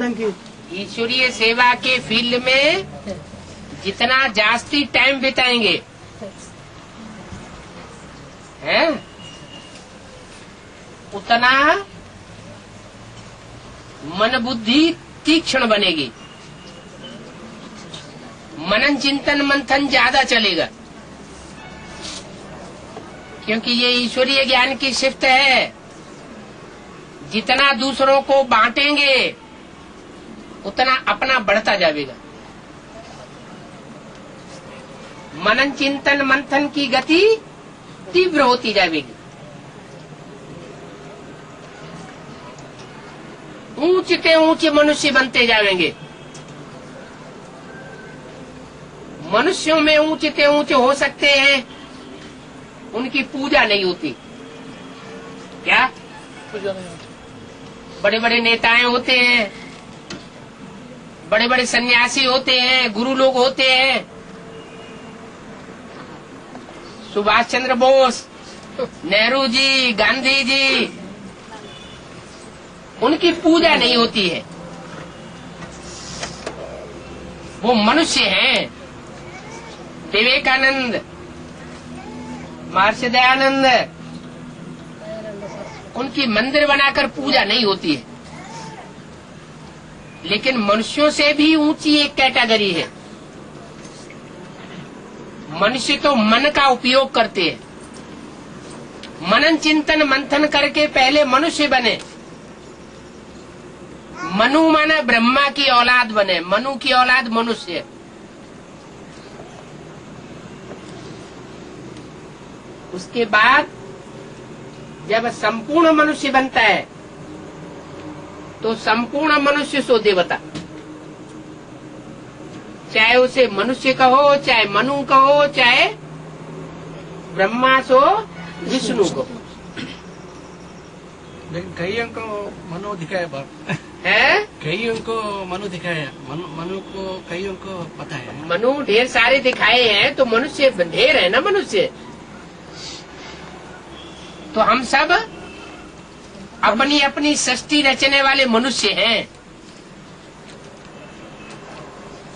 ईश्वरीय सेवा के फील्ड में जितना जास्ती टाइम बिताएंगे हैं, उतना मन बुद्धि तीक्ष्ण बनेगी, मनन चिंतन मंथन ज्यादा चलेगा, क्योंकि ये ईश्वरीय ज्ञान की शिफ्ट है। जितना दूसरों को बांटेंगे उतना अपना बढ़ता जाएगा। मनन चिंतन मंथन की गति तीव्र होती जाएगी, ऊंचे ऊंचे मनुष्य बनते जाएंगे। मनुष्यों में ऊंचे ऊंचे हो सकते हैं, उनकी पूजा नहीं होती। क्या पूजा नहीं होती? बड़े बड़े नेताएं होते हैं, बड़े बड़े सन्यासी होते हैं, गुरु लोग होते हैं, सुभाष चंद्र बोस, नेहरू जी, गांधी जी, उनकी पूजा नहीं होती है। वो मनुष्य हैं। विवेकानंद, महर्षि दयानंद, उनकी मंदिर बनाकर पूजा नहीं होती है। लेकिन मनुष्यों से भी ऊंची एक कैटेगरी है। मनुष्य तो मन का उपयोग करते हैं, मनन चिंतन मंथन करके पहले मनुष्य बने। मनु माने ब्रह्मा की औलाद बने, मनु की औलाद मनुष्य। उसके बाद जब संपूर्ण मनुष्य बनता है तो संपूर्ण मनुष्य सो देवता। चाहे उसे मनुष्य कहो, चाहे मनु कहो, चाहे ब्रह्मा सो विष्णु को। लेकिन कईयों को मनु दिखाया है, कईयों को मनु दिखाया, मनु को कईयों को पता है। मनु ढेर सारे दिखाए हैं, तो मनुष्य ढेर है ना मनुष्य। तो हम सब अपनी अपनी सृष्टि रचने वाले मनुष्य हैं।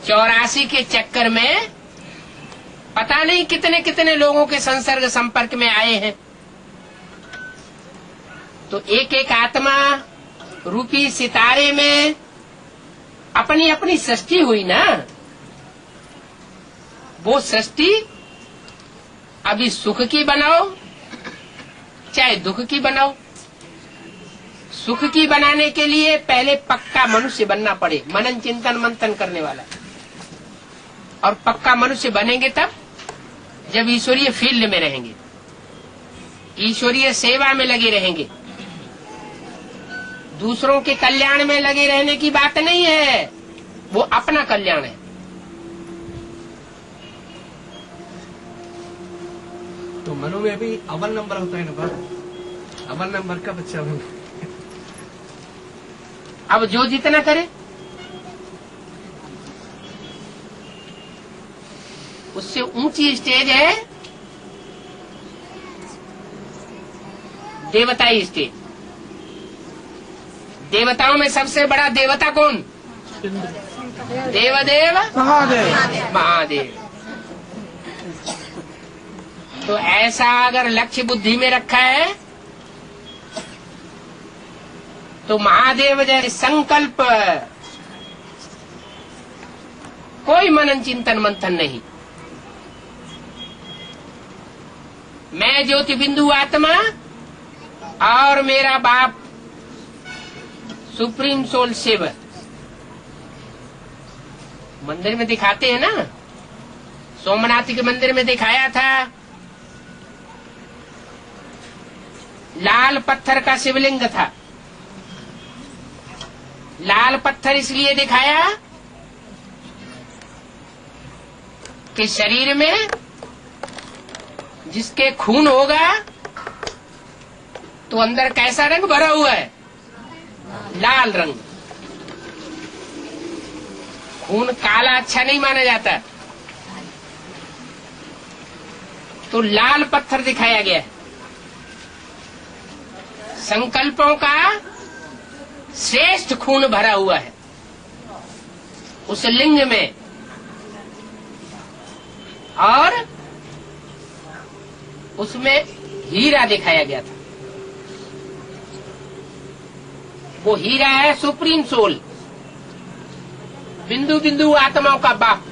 84 के चक्कर में पता नहीं कितने कितने लोगों के संसर्ग संपर्क में आए हैं। तो एक एक आत्मा रूपी सितारे में अपनी अपनी सृष्टि हुई ना। वो सृष्टि अभी सुख की बनाओ चाहे दुख की बनाओ, सुख की बनाने के लिए पहले पक्का मनुष्य बनना पड़े, मनन चिंतन मंथन करने वाला। और पक्का मनुष्य बनेंगे तब जब ईश्वरीय फील्ड में रहेंगे, ईश्वरीय सेवा में लगे रहेंगे। दूसरों के कल्याण में लगे रहने की बात नहीं है, वो अपना कल्याण है। तो मनु में भी अव्वल नंबर होता है ना, अव्वल नंबर का बच्चा बन। अब जो जितना करे उससे ऊंची स्टेज है देवताई स्टेज। देवताओं में सबसे बड़ा देवता कौन? देवदेव महादेव। महादेव। तो ऐसा अगर लक्ष्य बुद्धि में रखा है तो महादेव जैसे संकल्प, कोई मनन चिंतन मंथन नहीं। मैं ज्योति बिंदु आत्मा और मेरा बाप सुप्रीम सोल शिव। मंदिर में दिखाते हैं ना, सोमनाथ के मंदिर में दिखाया था, लाल पत्थर का शिवलिंग था। लाल पत्थर इसलिए दिखाया कि शरीर में जिसके खून होगा तो अंदर कैसा रंग भरा हुआ है? लाल रंग। खून काला अच्छा नहीं माना जाता, तो लाल पत्थर दिखाया गया है। संकल्पों का श्रेष्ठ खून भरा हुआ है। उस लिंग में, और उसमें हीरा दिखाया गया था। वो हीरा है सुप्रीम सोल, बिंदु बिंदु आत्माओं का बाप।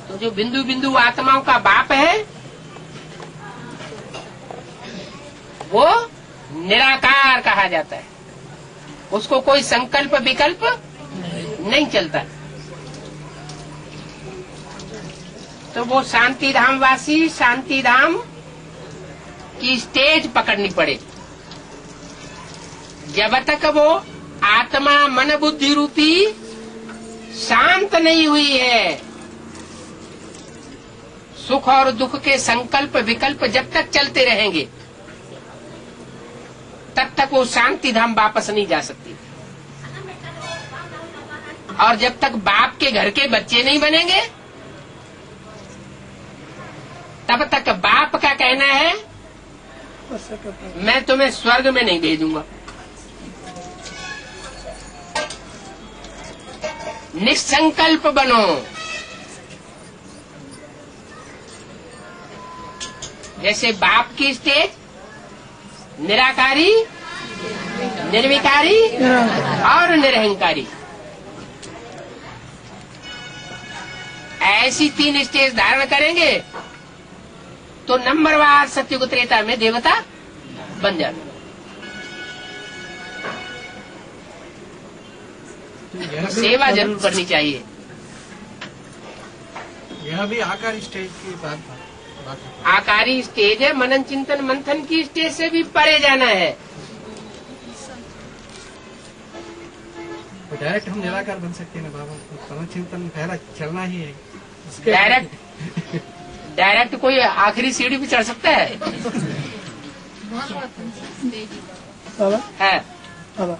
तो जो बिंदु बिंदु आत्माओं का बाप है वो निराकार कहा जाता है। उसको कोई संकल्प विकल्प नहीं चलता। तो वो शांति धाम वासी शांति धाम की स्टेज पकड़नी पड़े। जब तक वो आत्मा मन बुद्धि रूपी शांत नहीं हुई है, सुख और दुख के संकल्प विकल्प जब तक चलते रहेंगे तब तक वो शांति धाम वापस नहीं जा सकती। और जब तक बाप के घर के बच्चे नहीं बनेंगे तब तक बाप का कहना है मैं तुम्हें स्वर्ग में नहीं भेजूंगा। निसंकल्प बनो। जैसे बाप की स्टेज निराकारी, निर्विकारी और निरहंकारी, ऐसी 3 स्टेज धारण करेंगे तो नंबरवार सत्युग त्रेता में देवता बन जाते। सेवा जरूर करनी चाहिए। यह भी आकारी स्टेज की बात है। आकारी स्टेज है, मनन चिंतन मंथन की स्टेज से भी परे जाना है। तो डायरेक्ट हम निराकार बन सकते हैं ना बाबा। मनन चिंतन पहला चलना ही है। डायरेक्ट कोई आखिरी सीढ़ी भी चढ़ सकता है। बाबा है बाबा